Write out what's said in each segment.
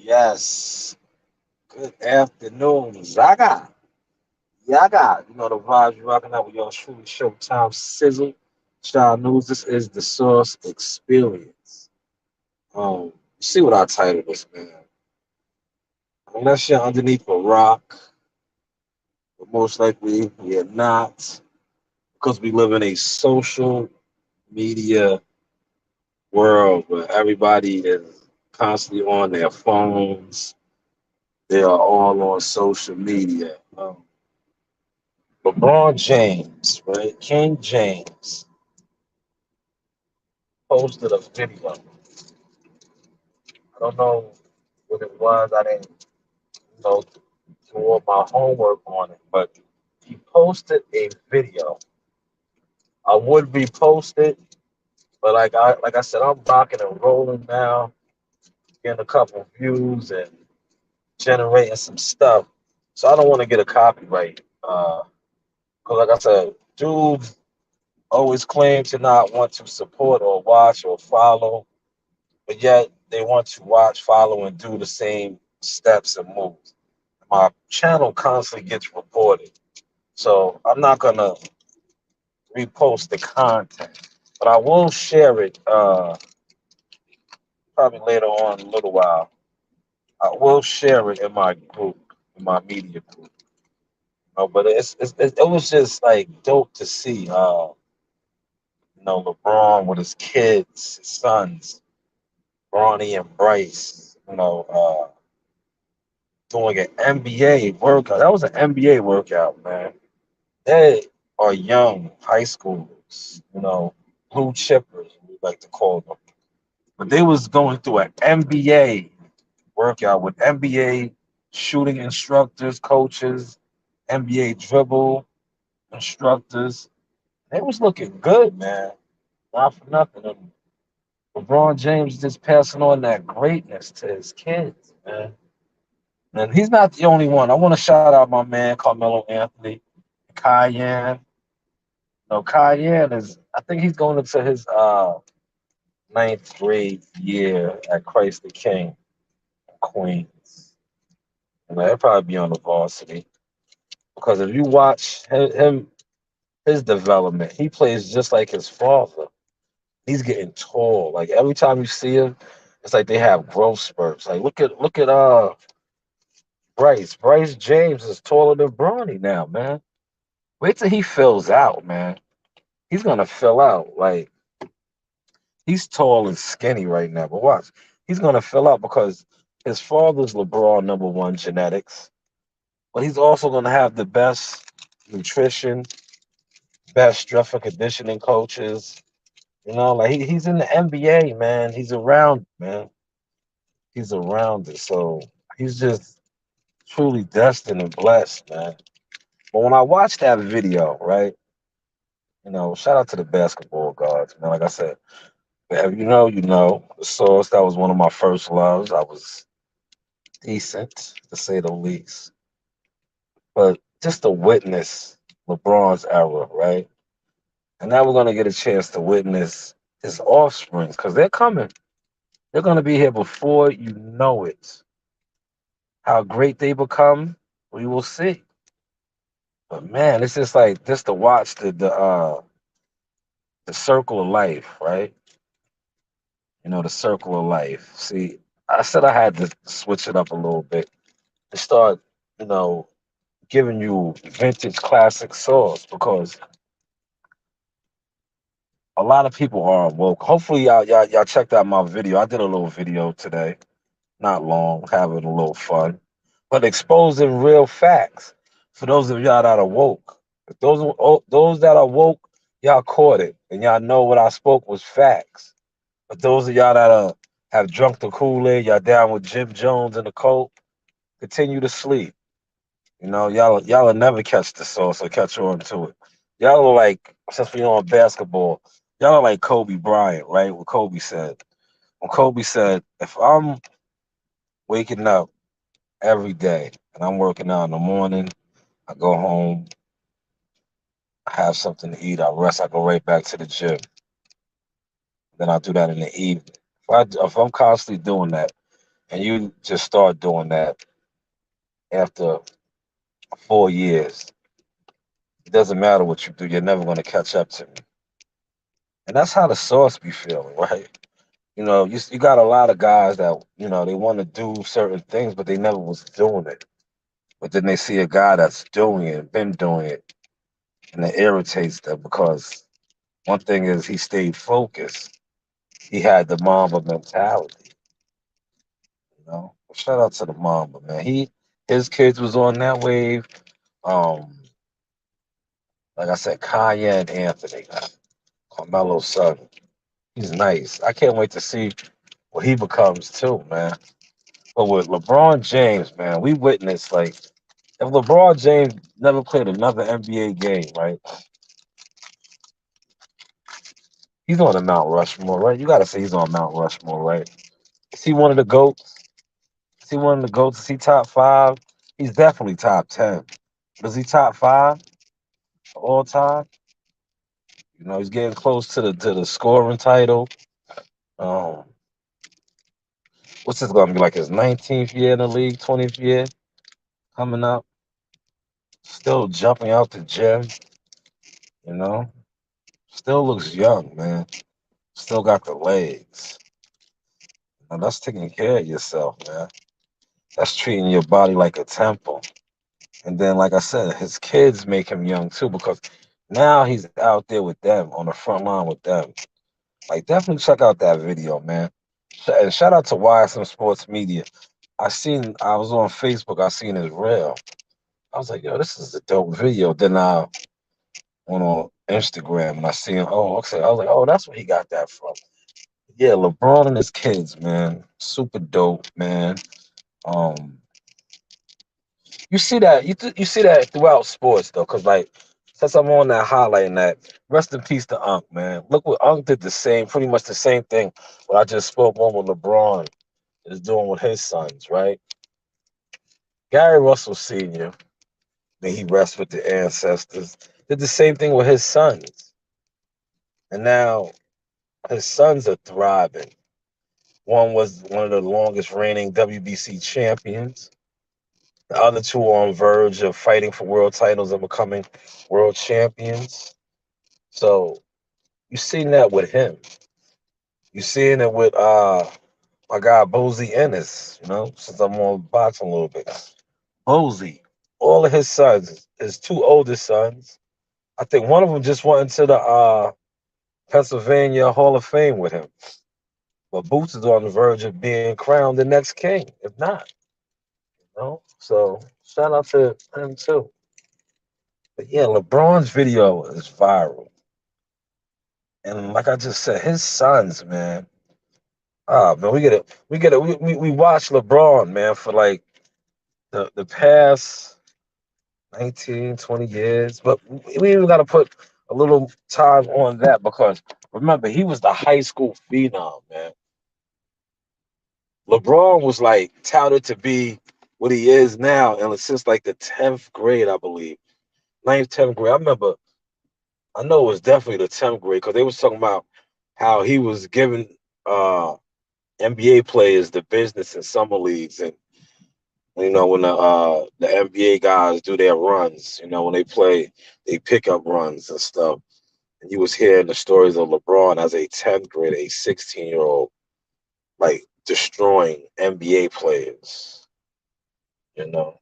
Yes. Good afternoon, Zaga. Yaga. You know the vibes you're rocking out with your truly Showtime Sizzle. Child News. This is the Source Experience. You see what I titled this, man. Unless you're underneath a rock, but most likely you're not, because we live in a social media world where everybody is constantly on their phones. They are all on social media. LeBron James, right? King James posted a video. I don't know what it was. I didn't, do all my homework on it, but he posted a video. I would repost it, but like I said, I'm rocking and rolling now, getting a couple views and generating some stuff. So I don't want to get a copyright. Because like I said, dudes always claim to not want to support or watch or follow, but yet they want to watch, follow, and do the same steps and moves. My channel constantly gets reported, so I'm not gonna repost the content, but I will share it probably later on in a little while. I will share it in my group, in my media group. But it was just like dope to see, LeBron with his kids, his sons, Bronny and Bryce, doing an NBA workout. That was an NBA workout, man. They are young high schoolers, blue chippers, we like to call them. But they was going through an NBA workout with NBA shooting instructors, coaches, NBA dribble instructors. They was looking good, man. Not for nothing. And LeBron James just passing on that greatness to his kids, man. And he's not the only one. I want to shout out my man Carmelo Anthony, Cayenne. No, Cayenne is. I think he's going into his ninth grade year at Christ the King in Queens. And he'll probably be on the varsity because if you watch him, his development, he plays just like his father. He's getting tall. Like every time you see him, it's like they have growth spurts. Like look at Bryce. Bryce James is taller than Bronny now, man. Wait till he fills out, man. He's gonna fill out. Like he's tall and skinny right now, but watch, he's gonna fill out because his father's LeBron number one genetics, but he's also gonna have the best nutrition, best strength and conditioning coaches. Like he's in the NBA, man. He's around, man. He's around it. So he's just truly destined and blessed, man. But when I watched that video, right, shout out to the basketball gods, man. Like I said, if the source, that was one of my first loves. I was decent, to say the least. But just to witness LeBron's era, right? And now we're going to get a chance to witness his offsprings because they're coming. They're going to be here before you know it. How great they become, we will see. But man, it's just like just to watch the circle of life, right? The circle of life. See, I said I had to switch it up a little bit and start, you know, giving you vintage classic songs because a lot of people are woke. Hopefully, y'all checked out my video. I did a little video today, not long, having a little fun, but exposing real facts for those of y'all that are woke. If those that are woke, y'all caught it, and y'all know what I spoke was facts. But those of y'all that have drunk the Kool-Aid, y'all down with Jim Jones and the Coke, continue to sleep. Y'all will never catch the sauce or catch on to it. Y'all are like, since we on basketball, y'all are like Kobe Bryant, right? What Kobe said. When Kobe said, if I'm waking up every day and I'm working out in the morning, I go home, I have something to eat, I rest, I go right back to the gym. Then I'll do that in the evening. If I'm constantly doing that, and you just start doing that after 4 years, it doesn't matter what you do, you're never going to catch up to me. And that's how the Source be feeling, right? You got a lot of guys that they want to do certain things, but they never was doing it. But then they see a guy that's doing it, been doing it, and it irritates them because one thing is he stayed focused. He had the Mamba mentality. Shout out to the Mamba, man. His kids was on that wave. Um, like I said, Kanye and Anthony, Carmelo's son. He's nice. I can't wait to see what he becomes too, man. But with LeBron James, man, we witnessed like if LeBron James never played another NBA game, right? He's on the Mount Rushmore, right? You got to say he's on Mount Rushmore, right? Is he one of the goats? Is he one of the goats? Is he top five? He's definitely top 10. Is he top five all time? He's getting close to the scoring title. Um, what's this gonna be like his 19th year in the league, 20th year coming up? Still jumping out the gym, you know. Still looks young, man. Still got the legs. And that's taking care of yourself, man. That's treating your body like a temple. And then, like I said, his kids make him young too because now he's out there with them on the front line with them. Like, definitely check out that video, man. And shout out to YSM Sports Media. I was on Facebook, I seen his reel. I was like, yo, this is a dope video. Then I went on Instagram and I seen, oh, okay. I was like, oh, that's where he got that from. Yeah, LeBron and his kids, man. Super dope, man. Um, you see that throughout sports though, cause like since I'm on that highlighting that, rest in peace to Unc, man. Look what Unc did pretty much the same thing. What I just spoke on with LeBron is doing with his sons, right? Gary Russell Sr., may he rest with the ancestors, did the same thing with his sons. And now his sons are thriving. One was one of the longest reigning WBC champions. The other two are on verge of fighting for world titles and becoming world champions. So you seen that with him. You seeing it with my guy Bozy Ennis, since I'm on boxing a little bit. Bozy, all of his sons, his two oldest sons, I think one of them just went into the Pennsylvania Hall of Fame with him. But Boots is on the verge of being crowned the next king, if not. So shout out to him too. But yeah, LeBron's video is viral. And like I just said, his sons, man. Ah, man, we watched LeBron, man, for like the past 19, 20 years. But we even got to put a little time on that because remember, he was the high school phenom, man. LeBron was like touted to be what he is now, and since like the 10th grade, I believe, ninth, 10th grade. I know it was definitely the 10th grade because they was talking about how he was giving NBA players the business in summer leagues, and when the NBA guys do their runs, when they play, they pick up runs and stuff. And you was hearing the stories of LeBron as a 10th grader, a 16-year-old, like destroying NBA players, you know.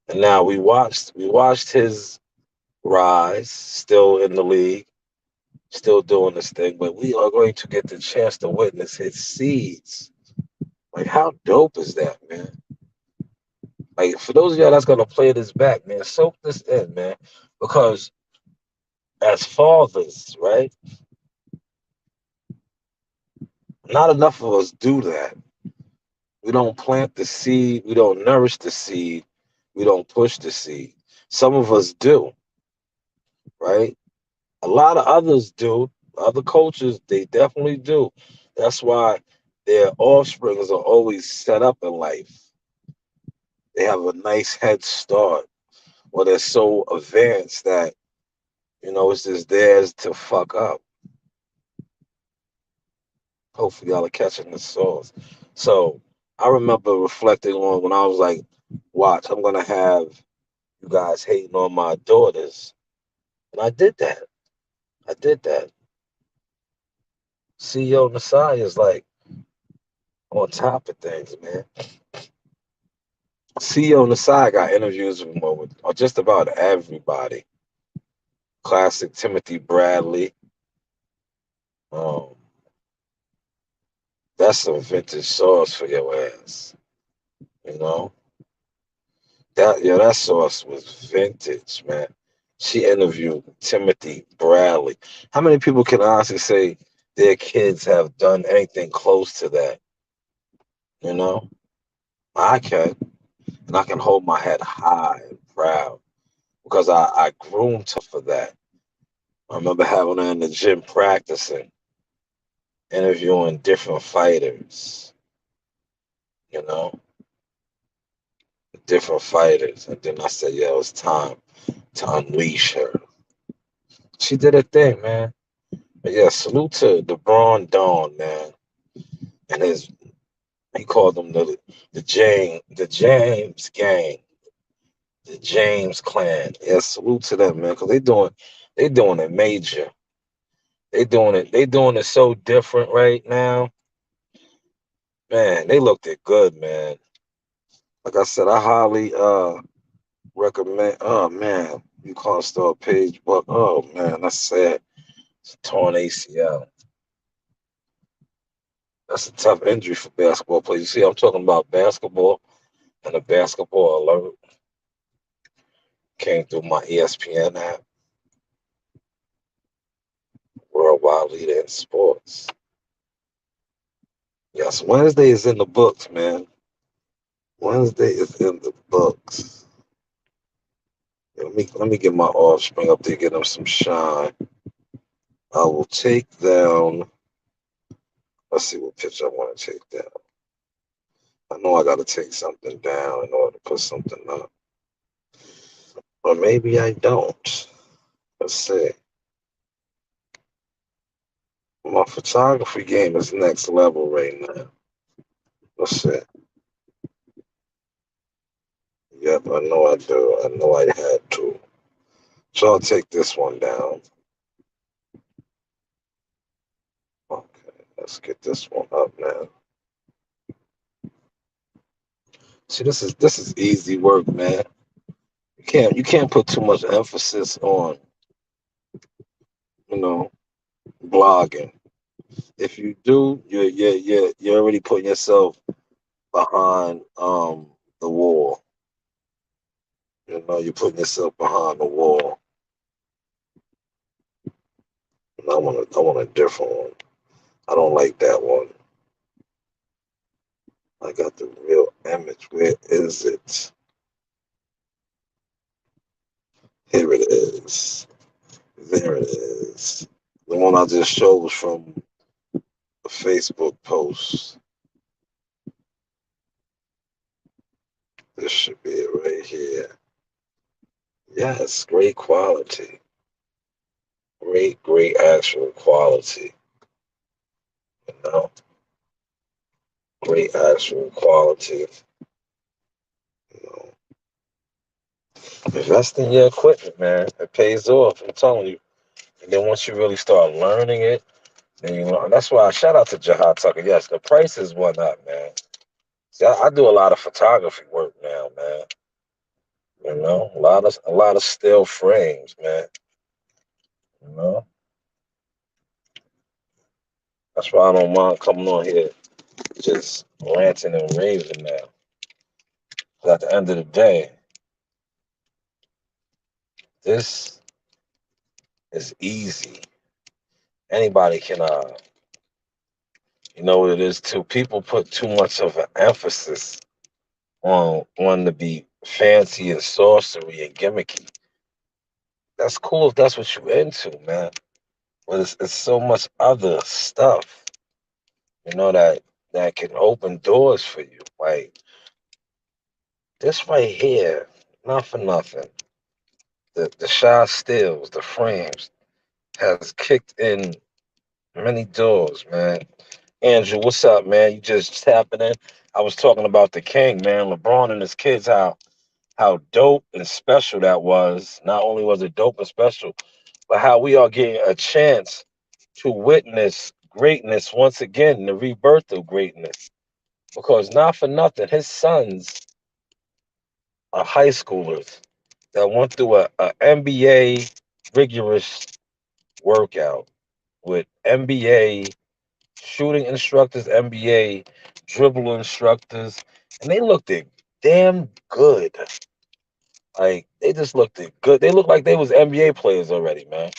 And now we watched his rise, still in the league, still doing this thing, but we are going to get the chance to witness his seeds. Like, how dope is that, man? Like, for those of y'all that's gonna play this back, man, soak this in, man, because as fathers, right, not enough of us do that. We don't plant the seed, we don't nourish the seed, we don't push the seed. Some of us do, right? A lot of others do. Other coaches, they definitely do. That's why their offsprings are always set up in life. They have a nice head start, or they're so advanced that it's just theirs to fuck up. Hopefully, y'all are catching the sauce. So, I remember reflecting on when I was like, watch, I'm gonna have you guys hating on my daughters. And I did that. I did that. CEO Nasai is like on top of things, man. CEO Nasai got interviews with just about everybody. Classic Timothy Bradley. Um, that's some vintage sauce for your ass. You know? That sauce was vintage, man. She interviewed Timothy Bradley. How many people can honestly say their kids have done anything close to that? You know? I can. And I can hold my head high and proud because I groomed her for that. I remember having her in the gym practicing, interviewing different fighters, you know, different fighters. And then I said, yeah, it was time to unleash her. She did her thing, man. But yeah, salute to LeBron Dawn, man. And his he called them the James gang, the James clan. Yeah, salute to them, man, because they doing it major. They doing it so different right now. Man, they looked it good, man. Like I said, I highly recommend. Oh man, you can't start a page, but oh man, that's sad. It's a torn ACL. That's a tough injury for basketball players. You see, I'm talking about basketball, and the basketball alert came through my ESPN app, worldwide leader in sports. Yes, Wednesday is in the books, man. Wednesday is in the books. Let me get my offspring up there, get them some shine. I will take down. Let's see what picture I want to take down. I know I got to take something down in order to put something up, or maybe I don't. Let's see. My photography game is next level right now. Let's see. Yep, I know I do. I know I had to. So I'll take this one down. Okay, let's get this one up now. See, this is easy work, man. You can't put too much emphasis on, you know, blogging. If you do, you're already putting yourself behind the wall. You know, you're putting yourself behind the wall. And I want a different one. I don't like that one. I got the real image. Where is it? Here it is. There it is. The one I just showed was from a Facebook post. This should be it right here. Yes, great quality. Great actual quality. You know, great actual quality. You know, invest in your equipment, man. It pays off. I'm telling you. And then once you really start learning it, then you learn. That's why I shout out to Jahad Tucker. Yes, the prices went up, man. See, I do a lot of photography work now, man. You know, a lot of still frames, man. You know, that's why I don't mind coming on here just ranting and raving now. 'Cause at the end of the day, this is easy. Anybody can, you know what it is too. People put too much of an emphasis on wanting to be fancy and sorcery and gimmicky. That's cool if that's what you're into, man. But it's so much other stuff, you know, that can open doors for you. Like this right here, not for nothing. The shot stills, the frames has kicked in many doors, man. Andrew, what's up, man? You just tapping in. I was talking about the king, man, LeBron and his kids, how dope and special that was. Not only was it dope and special, but how we are getting a chance to witness greatness once again, the rebirth of greatness. Because not for nothing, his sons are high schoolers that went through a NBA rigorous workout with NBA shooting instructors, NBA dribble instructors, and they looked it damn good. Like they just looked it good. They looked like they was NBA players already, man.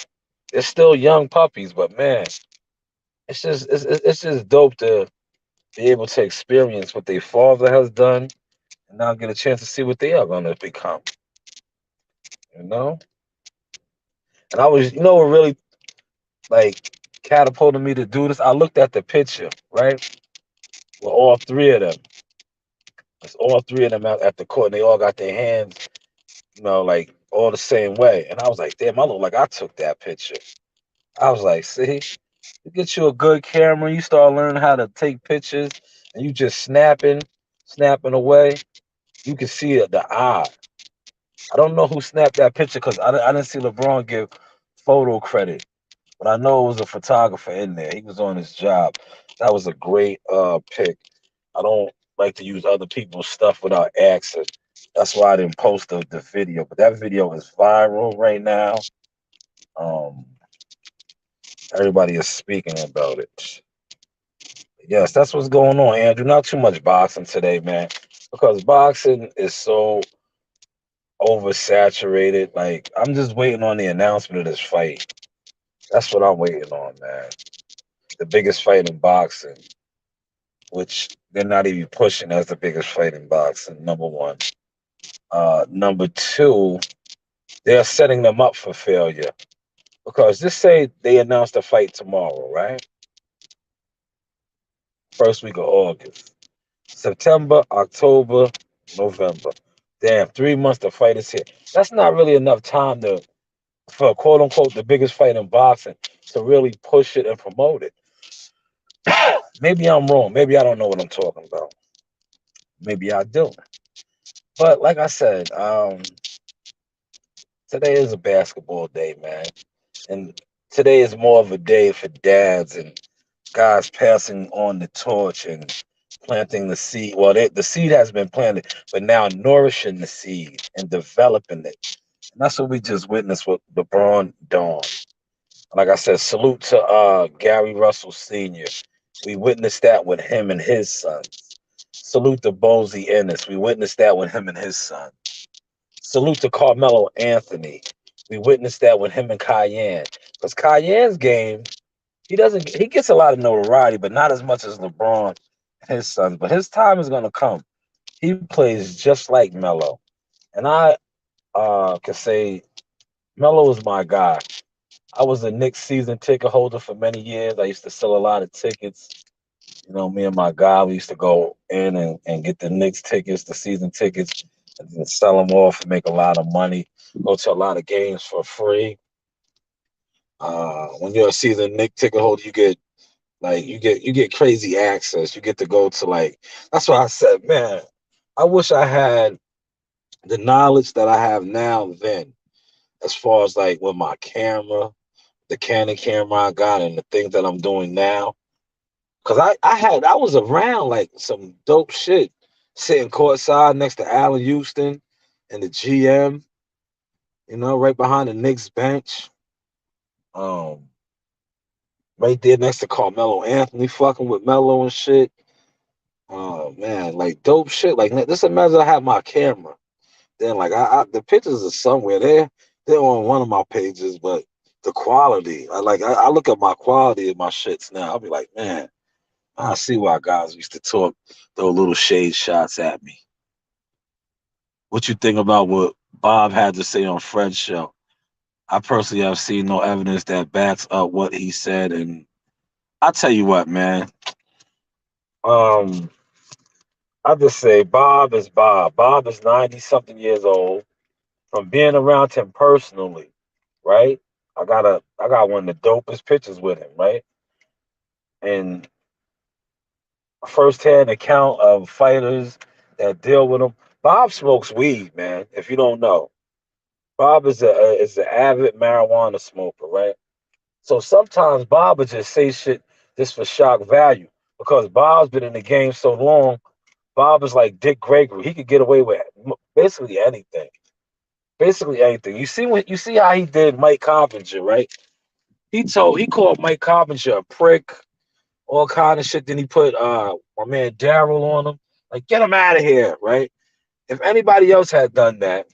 They're still young puppies, but man, it's just dope to be able to experience what their father has done and now get a chance to see what they are gonna become. You know? And I was, you know what really like catapulted me to do this? I looked at the picture, right? With all three of them. It's all three of them out at the court, and they all got their hands, like all the same way. And I was like, damn, I look like I took that picture. I was like, see, you get you a good camera, you start learning how to take pictures, and you just snapping away. You can see the eye. I don't know who snapped that picture because I didn't see LeBron give photo credit, but I know it was a photographer in there. He was on his job. That was a great pick. I don't like to use other people's stuff without asking. That's why I didn't post the video. But that video is viral right now. Um, Everybody is speaking about it. Yes, that's what's going on, Andrew. Not too much boxing today, man, because boxing is so oversaturated. Like I'm just waiting on the announcement of this fight. That's what I'm waiting on, man. The biggest fight in boxing, which they're not even pushing as the biggest fight in boxing. Number one. Number two, they're setting them up for failure because just say they announced a fight tomorrow, right? First week of August, September, October, November. Damn, 3 months the fight is here. That's not really enough time to for quote unquote the biggest fight in boxing to really push it and promote it. Maybe I'm wrong. Maybe I don't know what I'm talking about. Maybe I do. But like I said, today is a basketball day, man. And today is more of a day for dads and guys passing on the torch and planting the seed. Well, the seed has been planted, but now nourishing the seed and developing it. And that's what we just witnessed with LeBron Dawn. Like I said, salute to Gary Russell Sr. We witnessed that with him and his son. Salute to Bozy Ennis. We witnessed that with him and his son. Salute to Carmelo Anthony. We witnessed that with him and Cayenne. Because Cayenne's game, he gets a lot of notoriety, but not as much as LeBron and his sons. But his time is gonna come. He plays just like Melo. And I can say Melo is my guy. I was a Knicks season ticket holder for many years. I used to sell a lot of tickets. Me and my guy, we used to go in and get the Knicks tickets, the season tickets, and then sell them off and make a lot of money. Go to a lot of games for free. When you're a season Knicks ticket holder, you get crazy access. You get to go to that's why I said, man, I wish I had the knowledge that I have now then, as far as like with my camera, the Canon camera I got, and the things that I'm doing now. Cause I was around like some dope shit, sitting courtside next to Allen Houston and the GM, right behind the Knicks bench. Um, right there next to Carmelo Anthony, fucking with Melo and shit. Oh man, like dope shit. Like just imagine I have my camera. Then like the pictures are somewhere there. They're on one of my pages, but the quality, I look at my quality of my shits now. I'll be like, man, I see why guys used to talk those little shade shots at me. What you think about what Bob had to say on Fred's show? I personally have seen no evidence that backs up what he said, and I tell you what, man. Um, I just say Bob is Bob. Bob is 90 something years old. From being around him personally, right? I got one of the dopest pictures with him, right? And a firsthand account of fighters that deal with him. Bob smokes weed, man. If you don't know, Bob is an avid marijuana smoker, right? So sometimes Bob would just say shit just for shock value because Bob's been in the game so long. Bob is like Dick Gregory. He could get away with basically anything. Basically anything. You see how he did Mike Coppinger, right? He called Mike Coppinger a prick, all kind of shit. Then he put my man Daryl on him. Like, get him out of here, right? If anybody else had done that,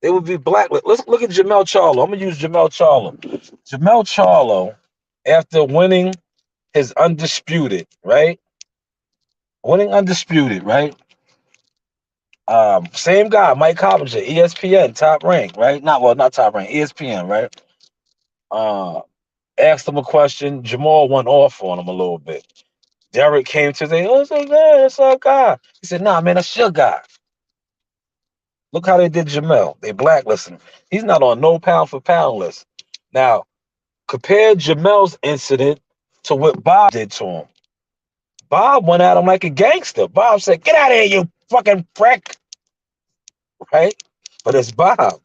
they would be black. Let's look at Jamel Charlo. I'm gonna use Jamel Charlo. Jamel Charlo, after winning his undisputed, right? Winning undisputed, right? Same guy, Mike Coppinger, ESPN, top rank, right? Not top rank, ESPN, right? Uh, asked him a question. Jamal went off on him a little bit. Derek came to say, "Oh, it's a guy, that's our guy." He said, "Nah, man, that's your guy." Look how they did Jamel. They blacklisted him. He's not on no pound for pound list. Now, compare Jamel's incident to what Bob did to him. Bob went at him like a gangster. Bob said, "Get out of here, you fucking prick!" Right? But it's Bob.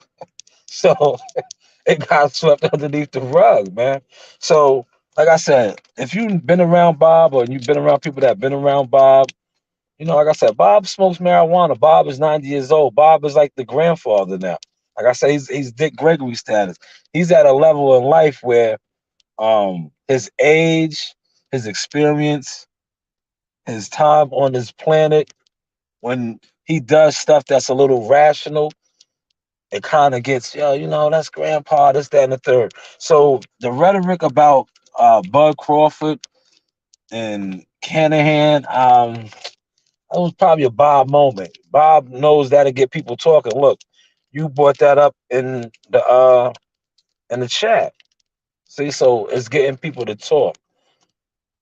So it got swept underneath the rug, man. So, like I said, if you've been around Bob or you've been around people that have been around Bob, like I said, Bob smokes marijuana. Bob is 90 years old. Bob is like the grandfather now. Like I said, he's Dick Gregory status. He's at a level in life where his age, his experience, his time on this planet, when he does stuff that's a little rational, it kind of gets, that's grandpa, this, that, and the third. So the rhetoric about Bud Crawford and Canahan, that was probably a Bob moment. Bob knows that'll get people talking. Look, you brought that up in the chat. See, so it's getting people to talk.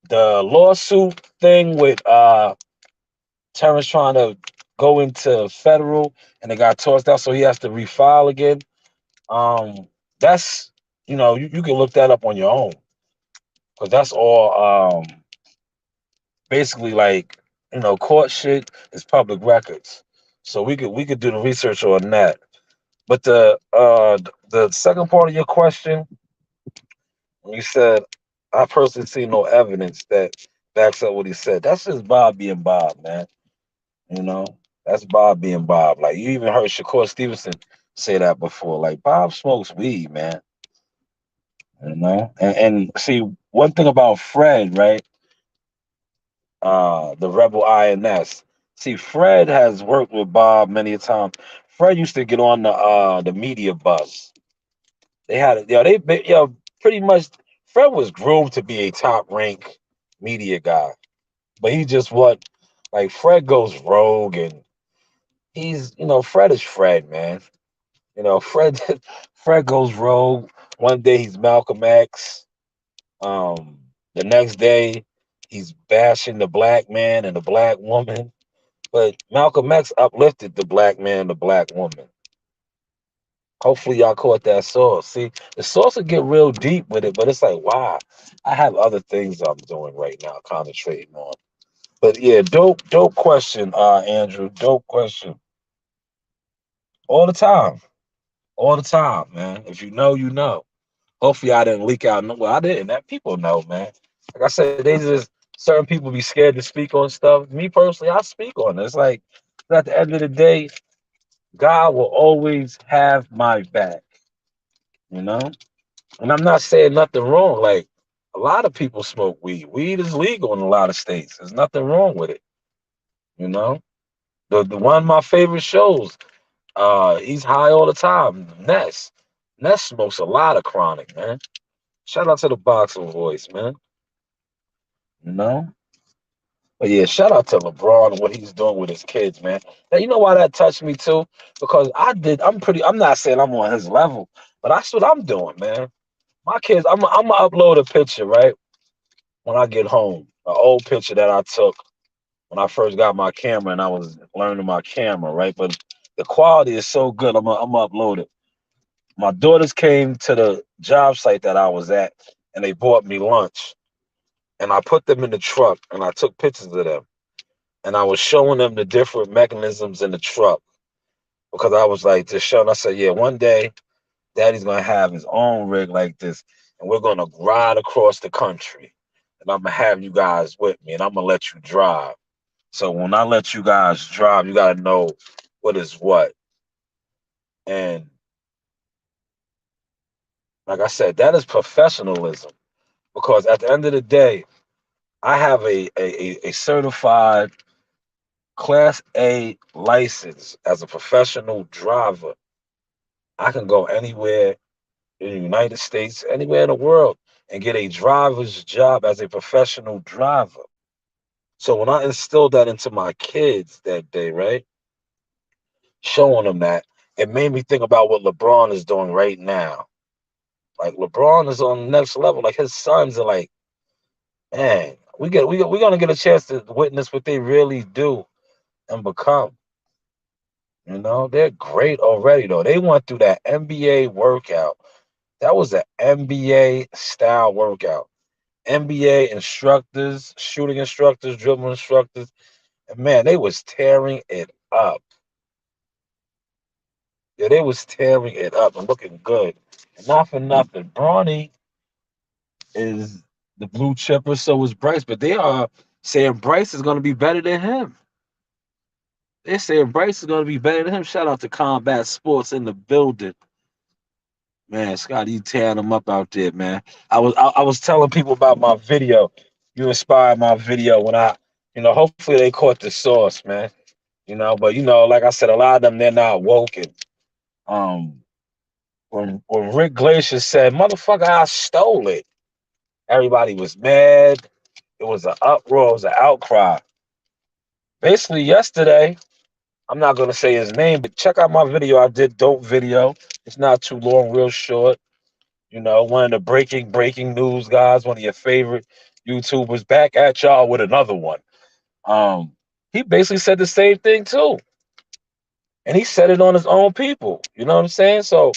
The lawsuit thing with Terrence trying to go into federal and it got tossed out, so he has to refile again. Um, that's you can look that up on your own because that's all basically like court shit is public records. So we could do the research on that. But the second part of your question, you said I personally see no evidence that backs up what he said. That's just Bob being Bob, man. You know, that's Bob being Bob. Like you even heard Shakur Stevenson say that before. Like Bob smokes weed, man. And see one thing about Fred, right? The Rebel INS. See, Fred has worked with Bob many a time. Fred used to get on the media bus. They had it, pretty much. Fred was groomed to be a top rank media guy, but he just what, like Fred goes rogue and Fred is Fred, man. Fred, Fred goes rogue. One day he's Malcolm X. The next day he's bashing the black man and the black woman. But Malcolm X uplifted the black man and the black woman. Hopefully y'all caught that sauce. See, the sauce will get real deep with it, but it's like, wow, I have other things I'm doing right now, concentrating on. But yeah, dope question, Andrew. Dope question. All the time. All the time, man. If you know, you know. Hopefully I didn't leak out. Well, I didn't. That people know, man. Like I said, they just certain people be scared to speak on stuff. Me personally, I speak on it. It's like at the end of the day, God will always have my back, you know? And I'm not saying nothing wrong. Like a lot of people smoke weed. Weed is legal in a lot of states. There's nothing wrong with it, you know? The one of my favorite shows, he's high all the time. Ness smokes a lot of chronic, man. Shout out to the boxing voice, man. You know? But yeah, shout out to LeBron and what he's doing with his kids, man. Now you know why that touched me too? Because I'm not saying I'm on his level, but that's what I'm doing, man. My kids, I'm gonna upload a picture, right? When I get home. An old picture that I took when I first got my camera and I was learning my camera, right? But the quality is so good, I'm gonna upload it. My daughters came to the job site that I was at and they bought me lunch. and I put them in the truck, and I took pictures of them, and I was showing them the different mechanisms in the truck because I was like, just showing. I said, yeah, one day Daddy's gonna have his own rig like this, and we're gonna ride across the country, and I'm gonna have you guys with me, and I'm gonna let you drive. So when I let you guys drive, you gotta know what is what. And like I said, that is professionalism because at the end of the day, I have a certified Class A license as a professional driver. I can go anywhere in the United States, anywhere in the world, and get a driver's job as a professional driver. So when I instilled that into my kids that day, right, showing them that, it made me think about what LeBron is doing right now. Like LeBron is on the next level. Like his sons are like, man, we're gonna get a chance to witness what they really do and become. You know, they're great already though. They went through that NBA workout. That was an NBA style workout. NBA instructors, shooting instructors, dribble instructors, and man, they was tearing it up. Yeah, they was tearing it up and looking good. And not for nothing, Bronny is the blue chipper, so is Bryce, but they are saying Bryce is going to be better than him. They're saying Bryce is going to be better than him. Shout out to Combat Sports in the building. Man, Scott, you tearing them up out there, man. I was telling people about my video. You inspired my video when hopefully they caught the sauce, man. But like I said, a lot of them they're not woken. Um, when Rick Glacier said, "Motherfucker, I stole it," everybody was mad. It was an uproar. It was an outcry. Basically, yesterday, I'm not gonna say his name, but check out my video. I did dope video. It's not too long, real short. One of the breaking news guys, one of your favorite YouTubers, back at y'all with another one. He basically said the same thing too, and he said it on his own people. You know what I'm saying? So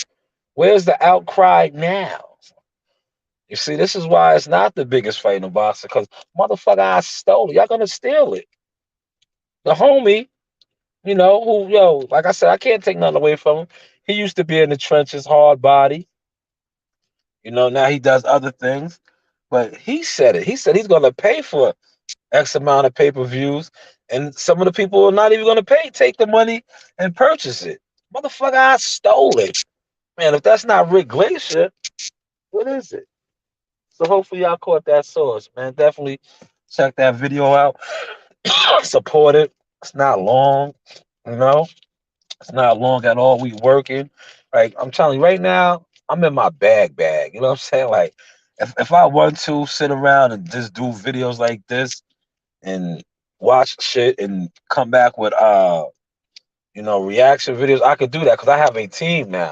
where's the outcry now? You see, this is why it's not the biggest fight in the boxing because motherfucker, I stole it. Y'all gonna steal it. The homie, like I said, I can't take nothing away from him. He used to be in the trenches, hard body. Now he does other things. But he said it. He said he's gonna pay for X amount of pay-per-views, and some of the people are not even gonna pay, take the money and purchase it. Motherfucker, I stole it. Man, if that's not Rick Glacier, what is it? So hopefully y'all caught that source, man. Definitely check that video out. Support it. It's not long, you know. It's not long at all. We working. Like I'm telling you right now, I'm in my bag. You know what I'm saying? Like if I want to sit around and just do videos like this and watch shit and come back with reaction videos, I could do that because I have a team now.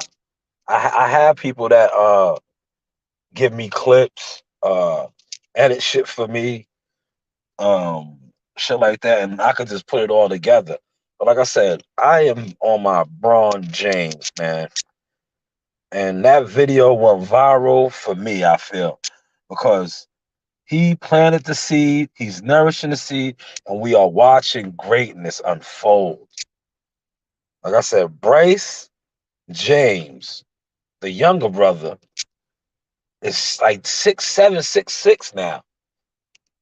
I have people that give me clips, edit shit for me, shit like that, and I could just put it all together. But like I said, I am on my Braun James, man. And that video went viral for me, I feel, because he planted the seed, he's nourishing the seed, and we are watching greatness unfold. Like I said, Bryce James, the younger brother, is like 6'7", 6'6" now.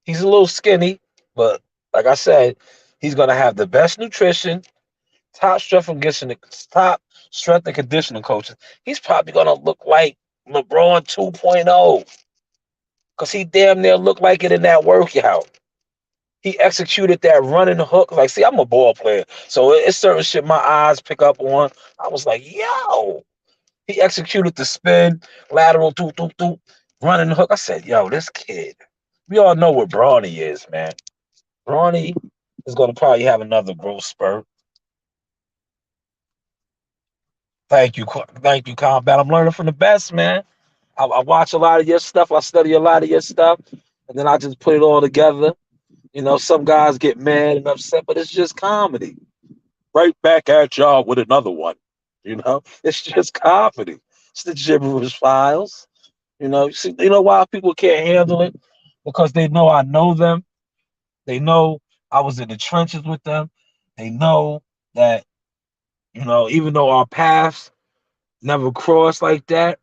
He's a little skinny, but like I said, he's gonna have the best nutrition, top strength and conditioning coaches. He's probably gonna look like LeBron 2.0 because he damn near looked like it in that workout. He executed that running hook. Like, see, I'm a ball player, so it's certain shit my eyes pick up on. I was like, yo, he executed the spin, lateral, running hook. I said, yo, this kid. We all know what Brawny is, man. Brawny is gonna probably have another growth spurt. Thank you, Combat. I'm learning from the best, man. I watch a lot of your stuff. I study a lot of your stuff, and then I just put it all together. Some guys get mad and upset, but it's just comedy. Right back at y'all with another one. It's just comedy. It's the gibberish files. See, why people can't handle it? because they know I know them. They know I was in the trenches with them. They know that, even though our paths never crossed like that,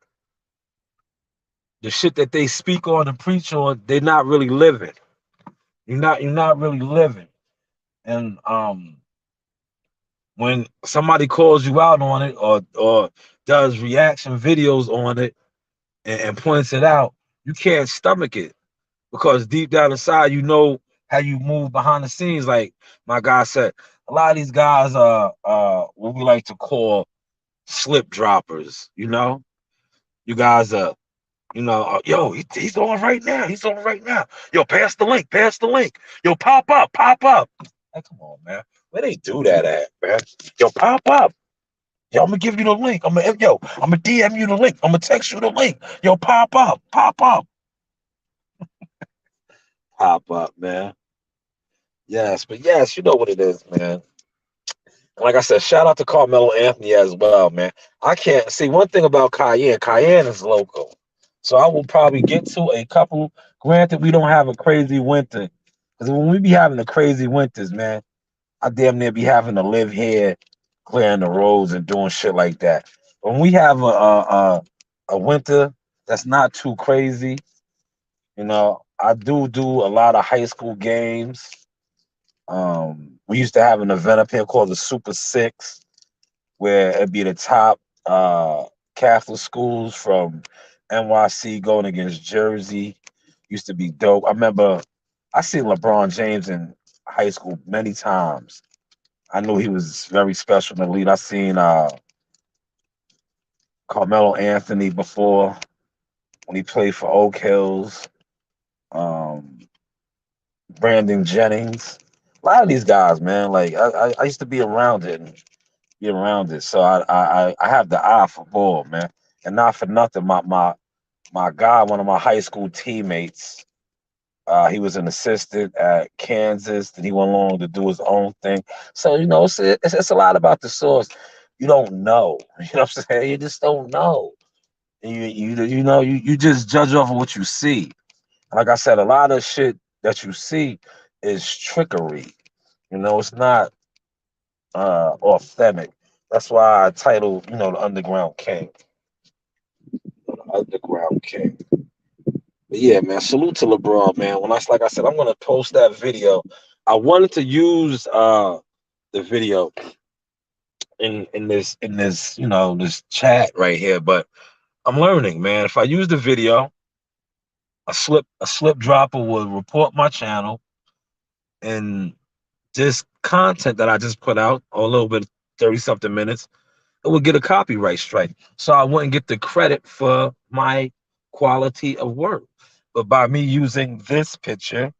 the shit that they speak on and preach on, they're not really living. You're not really living. And when somebody calls you out on it, or does reaction videos on it, and points it out, you can't stomach it, because deep down inside, how you move behind the scenes. Like my guy said, a lot of these guys are what we like to call slip droppers. You guys are, yo, he's on right now. He's on right now. Yo, pass the link. Pass the link. Yo, pop up. Pop up. Like, come on, man. Where they do that at, man? Yo, pop up. Yo, I'm gonna give you the link. I'm gonna DM you the link. I'm gonna text you the link. Yo, pop up. Pop up. Pop up, man. Yes, but yes, you know what it is, man. Like I said, shout out to Carmelo Anthony as well, man. I can't see one thing about Cayenne. Cayenne is local. So I will probably get to a couple. Granted, we don't have a crazy winter. Because when we be having the crazy winters, man, I damn near be having to live here, clearing the roads and doing shit like that. When we have a winter that's not too crazy, I do a lot of high school games. We used to have an event up here called the Super Six, where it'd be the top Catholic schools from NYC going against Jersey. Used to be dope. I remember I seen LeBron James in high school many times. I knew he was very special in the league. I seen Carmelo Anthony before when he played for Oak Hills. Um, Brandon Jennings. A lot of these guys, man. Like I used to be around it and be around it. So I have the eye for ball, man. And not for nothing, my guy, one of my high school teammates, he was an assistant at Kansas. Then he went along to do his own thing. So it's a lot about the source. You don't know. You know what I'm saying? You just don't know. You just judge off of what you see. Like I said, a lot of shit that you see is trickery. It's not authentic. That's why I titled, the Underground King. The Underground King. But yeah, man, salute to LeBron, man. Like I said, I'm gonna post that video. I wanted to use the video in this this chat right here, but I'm learning, man. If I use the video, a slip dropper will report my channel, and this content that I just put out, a little bit, 30 something minutes, it would get a copyright strike. So I wouldn't get the credit for my quality of work. But by me using this picture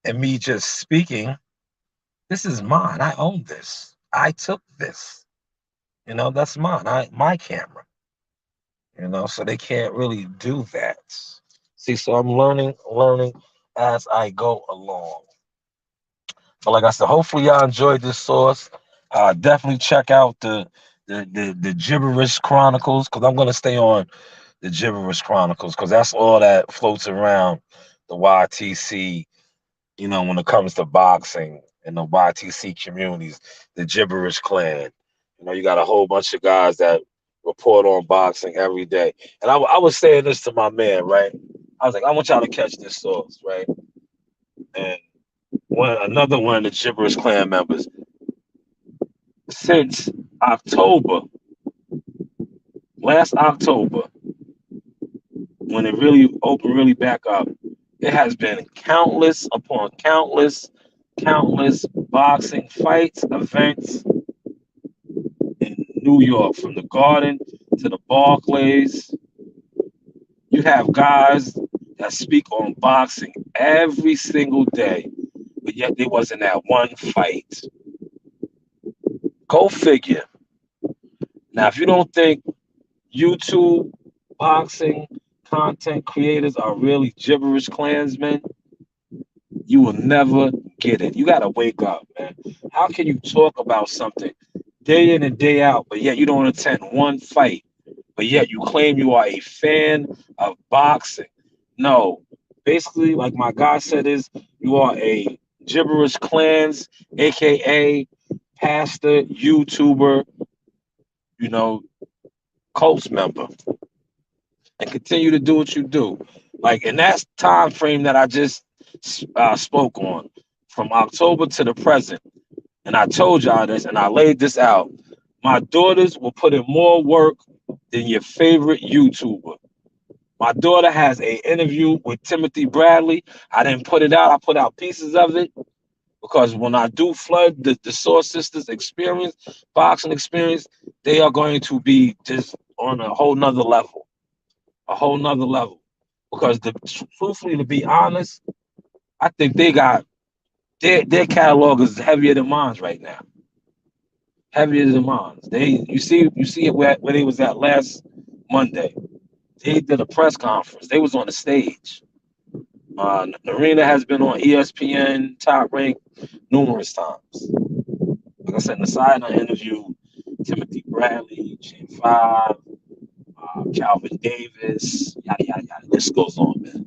and me just speaking, this is mine. I own this. I took this. That's mine. My camera. So they can't really do that. See, so I'm learning as I go along. But like I said, hopefully y'all enjoyed this source. Definitely check out the Gibberish Chronicles, because I'm gonna stay on the Gibberish Chronicles, because that's all that floats around the YTC. When it comes to boxing and the YTC communities, the Gibberish Clan. You got a whole bunch of guys that report on boxing every day. And I was saying this to my man, right? I was like, I want y'all to catch this source, right? And another one of the Gibberish Clan members, since October, last October, when it really opened really back up, it has been countless upon countless boxing fights, events in New York, from the Garden to the Barclays. You have guys that speak on boxing every single day, but yet there wasn't that one fight. Go figure. Now, if you don't think YouTube boxing content creators are really gibberish clansmen, you will never get it. You got to wake up, man. How can you talk about something day in and day out, but yet you don't attend one fight, but yet you claim you are a fan of boxing? No, Basically, like my guy said, is you are a gibberish clans, aka pastor, YouTuber, you know, cult member, and continue to do what you do. Like in that time frame that I just spoke on, from October to the present, and I told y'all this, and I laid this out. My daughters will put in more work than your favorite YouTuber. My daughter has a interview with Timothy Bradley. I didn't put it out. I put out pieces of it because when I do flood the Source Sisters experience, boxing experience, they are going to be just on a whole nother level, a whole nother level. Because truthfully, to be honest, I think they got their catalog is heavier than mine right now. Heavier than mine. You see it where they was at last Monday. They did a press conference. They was on the stage. Narina has been on ESPN Top Rank numerous times. Like I said, in the side, I interviewed Timothy Bradley, Jim Five, Calvin Davis, yada yada yada. This goes on, man.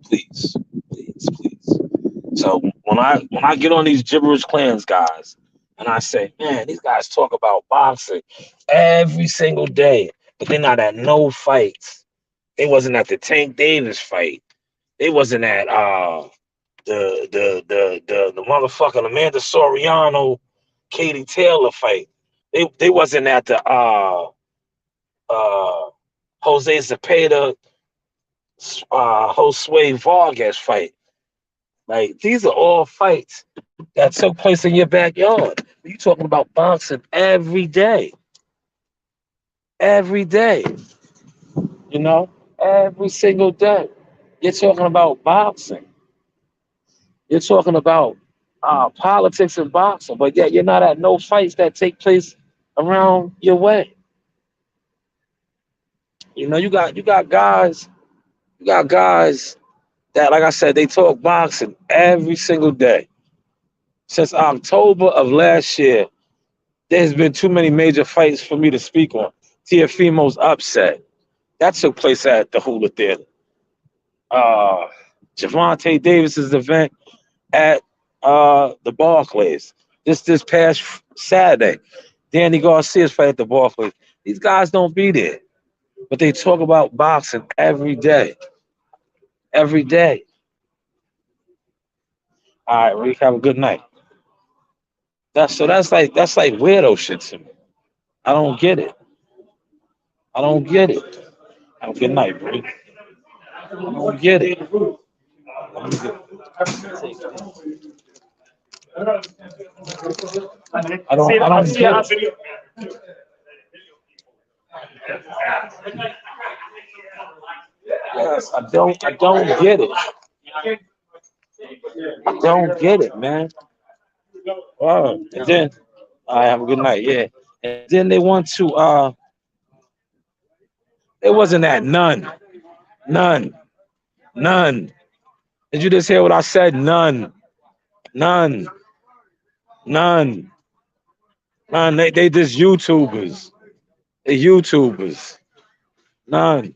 Please, please, please. So when I get on these gibberish clans guys, and I say, man, these guys talk about boxing every single day, but they're not at no fights. They wasn't at the Tank Davis fight. They wasn't at the motherfucking Amanda Soriano, Katie Taylor fight. They wasn't at the uh Jose Zepeda, Josue Vargas fight. Like these are all fights that took place in your backyard. You talking about boxing every day, you know, every single day. You're talking about boxing. You're talking about politics and boxing, but yet you're not at no fights that take place around your way. You know, you got guys that, like I said, they talk boxing every single day. Since October of last year, there's been too many major fights for me to speak on. Tiafimo's upset. That took place at the Hula Theater. Uh, Javante Davis's event at the Barclays. This past Saturday. Danny Garcia's fight at the Barclays. These guys don't be there, but they talk about boxing every day. Every day. All right, Reek, have a good night. That's like weirdo shit to me. I don't get it. I don't get it. Have a good night, Reek. I don't get it. I don't get I don't get it. Yes, I don't get it. I don't get it, man. And then I have a good night, yeah. And then they want to it wasn't that none, none. Did you just hear what I said? None, none, none. They just YouTubers. They YouTubers. None.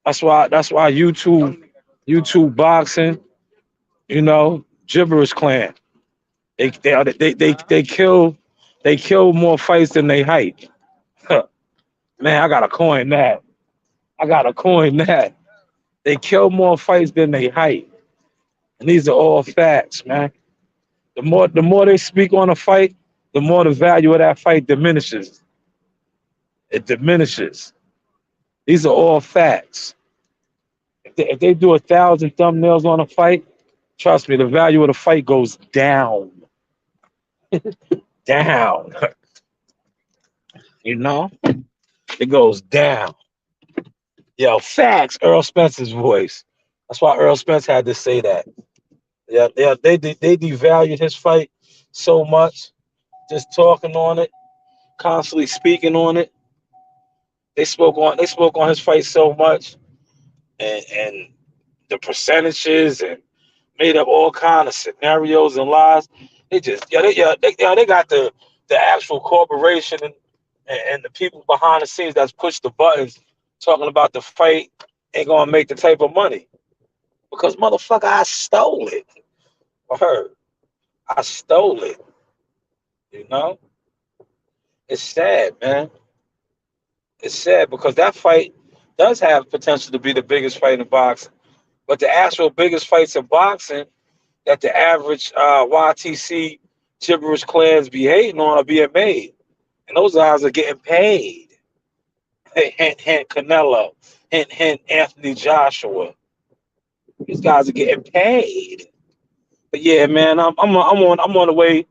That's why YouTube boxing, gibberish clan. They kill more fights than they hype. Man, I gotta coin that. I gotta coin that. They kill more fights than they hype. And these are all facts, man. The more they speak on a fight, the more the value of that fight diminishes. It diminishes. These are all facts. If they do 1,000 thumbnails on a fight, trust me, the value of the fight goes down. Down. You know? It goes down. Yo, facts, Earl Spencer's voice. That's why Earl Spence had to say that. Yeah, they devalued his fight so much, just talking on it, constantly speaking on it. They spoke on his fight so much, and the percentages, and made up all kind of scenarios and lies. They got the actual corporation and the people behind the scenes that's pushed the buttons talking about the fight ain't gonna make the type of money. because motherfucker, I stole it. Word. I stole it. You know, it's sad, man. It's sad because that fight does have potential to be the biggest fight in boxing. But the actual biggest fights in boxing that the average YTC gibberish clans be hating on are being made. And those guys are getting paid. Hint, hint, Canelo. Hint, hint, Anthony Joshua. These guys are getting paid. But yeah, man, I'm on the way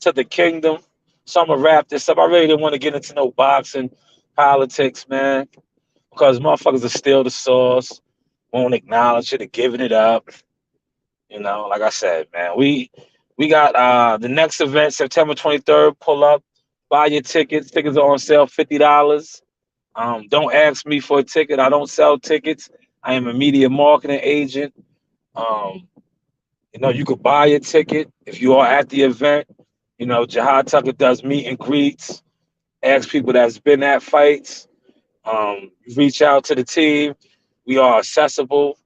to the kingdom. So I'm gonna wrap this up. I really didn't want to get into no boxing politics, man, because motherfuckers are still the source, won't acknowledge it or giving it up. Like I said, man, we got the next event September 23rd. Pull up, buy your tickets. Tickets are on sale, $50. Don't ask me for a ticket. I don't sell tickets. I am a media marketing agent. Um, you could buy a ticket if you are at the event. Jihad Tucker does meet and greets, ask people that's been at fights. Reach out to the team. We are accessible.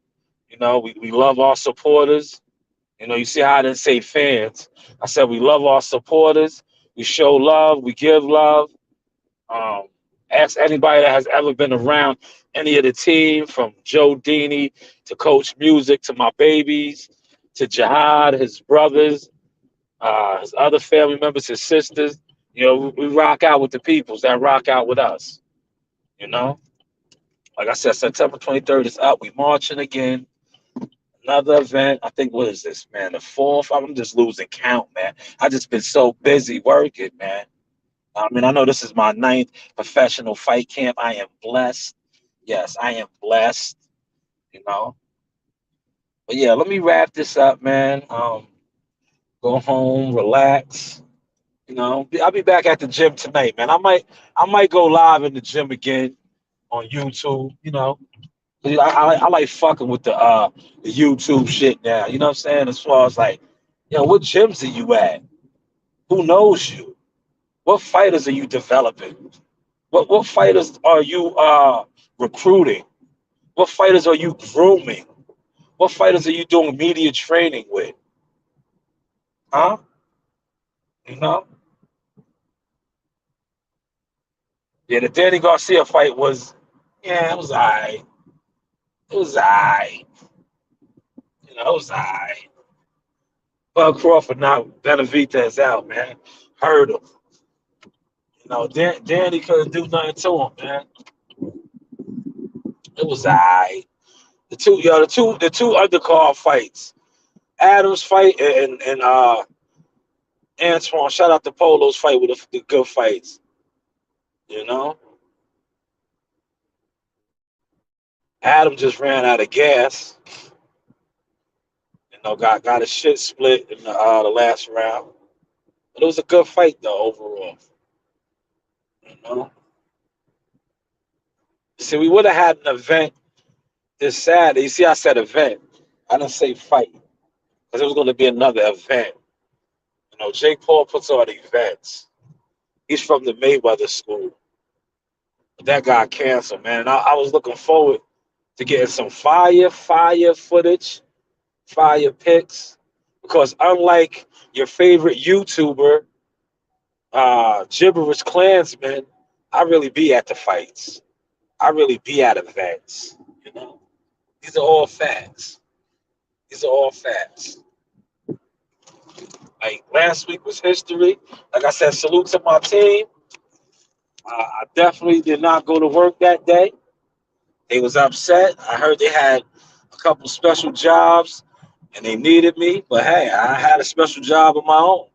We love our supporters. You see how I didn't say fans. I said we love our supporters. We show love. We give love. Um, Ask anybody that has ever been around any of the team, from Joe Dini to Coach Music to my babies to Jihad, his brothers, his other family members, his sisters. We rock out with the peoples that rock out with us. You know, like I said, September 23rd is up. We marching again. Another event. I think, what is this, man? The fourth. I'm just losing count, man. I just been so busy working, man. I mean, I know this is my ninth professional fight camp. I am blessed. Yes, I am blessed. You know. But yeah, let me wrap this up, man. Go home, relax. I'll be back at the gym tonight, man. I might go live in the gym again on YouTube. I like fucking with the YouTube shit now. You know what I'm saying? As far as like, what gyms are you at? Who knows you? What fighters are you developing? What fighters are you recruiting? What fighters are you grooming? What fighters are you doing media training with? Huh? You know? Yeah, the Danny Garcia fight was, yeah, it was alright. It was alright. It was alright. Bud Crawford knocked Benavidez out, man. Hurt him. Danny couldn't do nothing to him, man. It was alright. The two undercard fights. Adams fight and Antoine. Shout out to Polo's fight with the good fights. You know, Adam just ran out of gas. Got his shit split in the last round. But it was a good fight though overall. You know, see, we would have had an event this Saturday. You see, I said event. I didn't say fight because it was going to be another event. Jake Paul puts on events. He's from the Mayweather school. But that got canceled, man. And I was looking forward to getting some fire footage, fire pics, because unlike your favorite YouTuber, Gibberish Klansman, I really be at the fights. I really be at events. You know, these are all facts. These are all facts. Like last week was history. Like I said, salute to my team. I definitely did not go to work that day. They was upset. I heard they had a couple special jobs and they needed me. But hey, I had a special job of my own.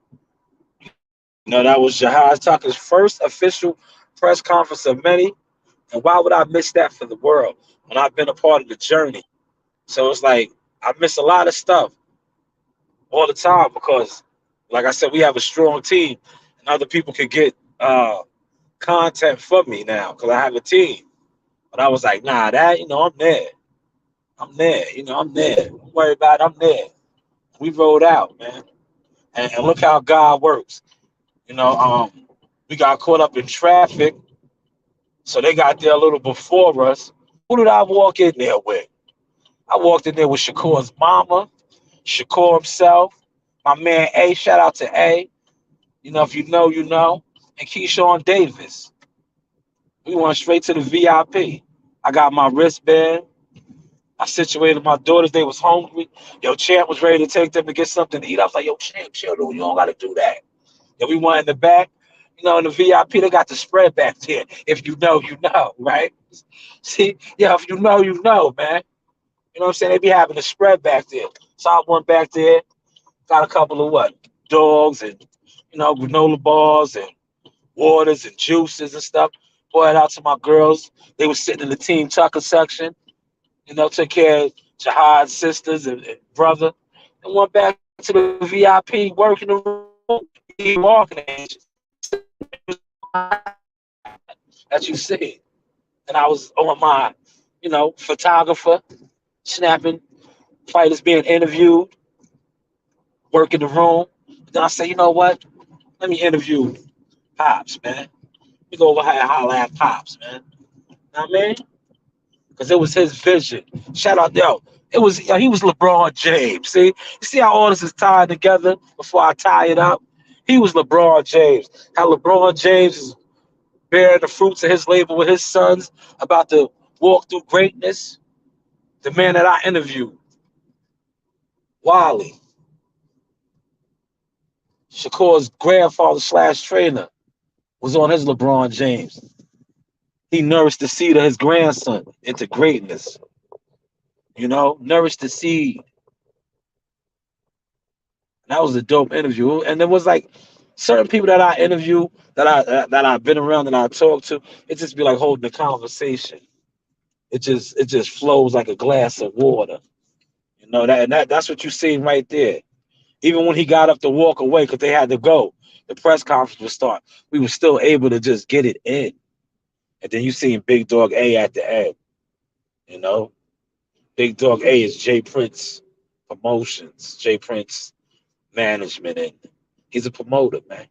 That was Jahaz Tucker's first official press conference of many. And why would I miss that for the world when I've been a part of the journey? So it's like I miss a lot of stuff all the time because, like I said, we have a strong team and other people can get content for me now because I have a team. But I was like, nah, I'm there. I'm there. I'm there. Don't worry about it. I'm there. We rolled out, man. And look how God works. We got caught up in traffic, so they got there a little before us. Who did I walk in there with? I walked in there with Shakur's mama, Shakur himself, my man A. Shout out to A. You know, if you know, you know, and Keyshawn Davis. We went straight to the VIP. I got my wristband. I situated my daughters. They was hungry. Yo, Champ was ready to take them to get something to eat. I was like, yo, Champ, chill, dude. You don't got to do that. And we went in the back. You know, in the VIP, they got the spread back there. If you know, you know, right? See, yeah, if you know, man. You know what I'm saying? They be having the spread back there. So I went back there, got a couple of what? Dogs and, granola bars and waters and juices and stuff. Brought it out to my girls. They were sitting in the Team Tucker section. Took care of Jihad's sisters and brother, and went back to the VIP, working the room, he walking that you see. And I was on my, photographer, snapping fighters being interviewed, working the room. Then I say, you know what? Let me interview Pops, man. We go over here and holler at Pops, man. You know what I mean? Because it was his vision. Shout out, yo. He was LeBron James. See, you see how all this is tied together before I tie it up? He was LeBron James. How LeBron James is bearing the fruits of his labor with his sons, about to walk through greatness. The man that I interviewed, Wally, Shakur's grandfather slash trainer, was on his LeBron James. He nourished the seed of his grandson into greatness. Nourished the seed. That was a dope interview. And there was like certain people that I interview that I've been around and I talk to. It just be like holding a conversation. It just flows like a glass of water. That's what you seen right there. Even when he got up to walk away because they had to go, the press conference would start. We were still able to just get it in. And then you seen Big Dog A at the end. You know, Big Dog A is J Prince Promotions, J Prince Management, and he's a promoter, man.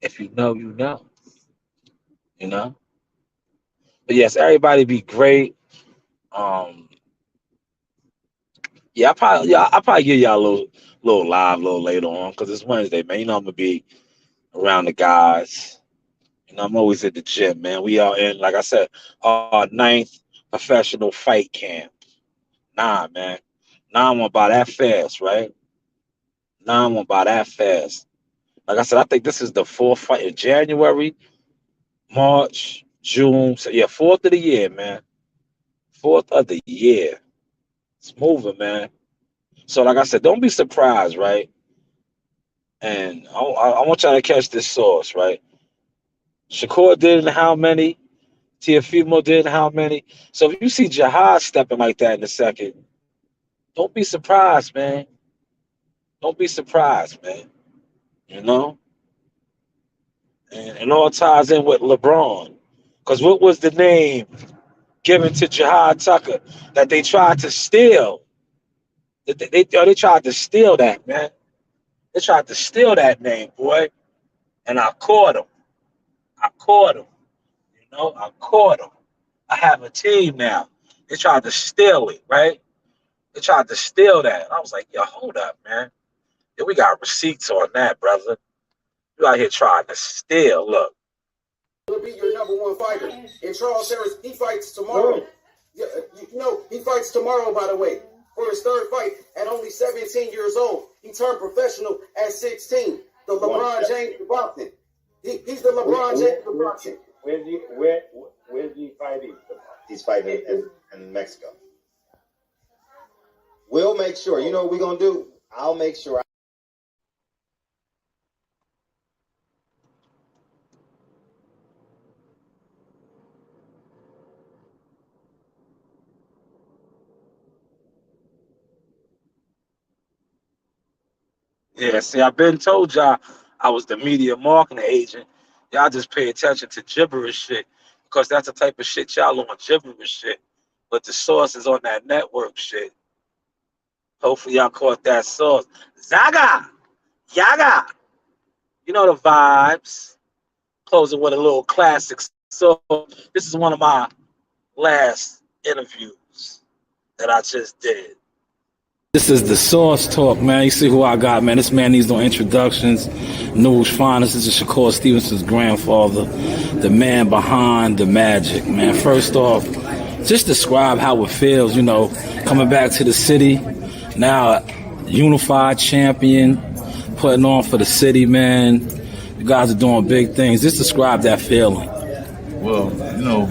If you know, you know. You know. But yes, everybody be great. Um, I'll probably give y'all a little live, a little later on because it's Wednesday, man. I'm gonna be around the guys. I'm always at the gym, man. We are in, like I said, our ninth professional fight camp. Nah, man. Nah, I'm about that fast, right? Nah, I'm about that fast. Like I said, I think this is the fourth fight in January, March, June. So yeah, fourth of the year, man. Fourth of the year. It's moving, man. So like I said, don't be surprised, right? And I want y'all to catch this sauce, right? Shakur did in how many? Tiafimo did in how many? So if you see Jihad stepping like that in a second, don't be surprised, man. Don't be surprised, man. You know? And it all ties in with LeBron. Because what was the name given to Jihad Tucker that they tried to steal? They tried to steal that, man. They tried to steal that name, boy. And I caught him. I caught him. I caught him. I have a team now. They tried to steal it, right? They tried to steal that. And I was like, yo, hold up, man. Yeah, we got receipts on that, brother. You out here trying to steal. Look. Will be your number one fighter. And Charles Harris, he fights tomorrow. Yeah, he fights tomorrow, by the way, for his third fight at only 17 years old. He turned professional at 16. The LeBron James of boxing. He's the LeBron James of boxing. Where's he fighting? He's fighting in Mexico. We'll make sure. You know what we're going to do? I'll make sure. Yeah, see, I've been told y'all I was the media marketing agent. Y'all just pay attention to gibberish shit because that's the type of shit y'all on gibberish shit. But the source is on that network shit. Hopefully y'all caught that source. Zaga! Yaga! You know the vibes. Closing with a little classic. So this is one of my last interviews that I just did. This is the Source Talk, man. You see who I got, man. This man needs no introductions. News finest. This is Shakur Stevenson's grandfather, the man behind the magic, man. First off, just describe how it feels, you know, coming back to the city, now unified champion, putting on for the city, man. You guys are doing big things. Just describe that feeling. Well, you know,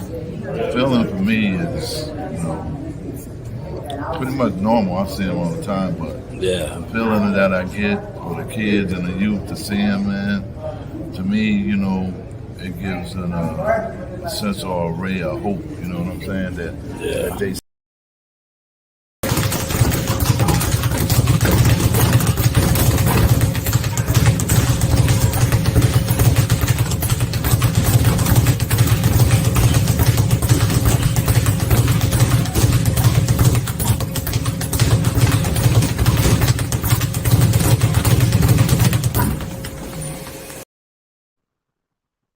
feeling for me is, you know, pretty much normal. I see them all the time, but Yeah. the feeling that I get for the kids and the youth to see them, man, to me, you know, it gives a sense or a ray of hope, you know what I'm saying, that they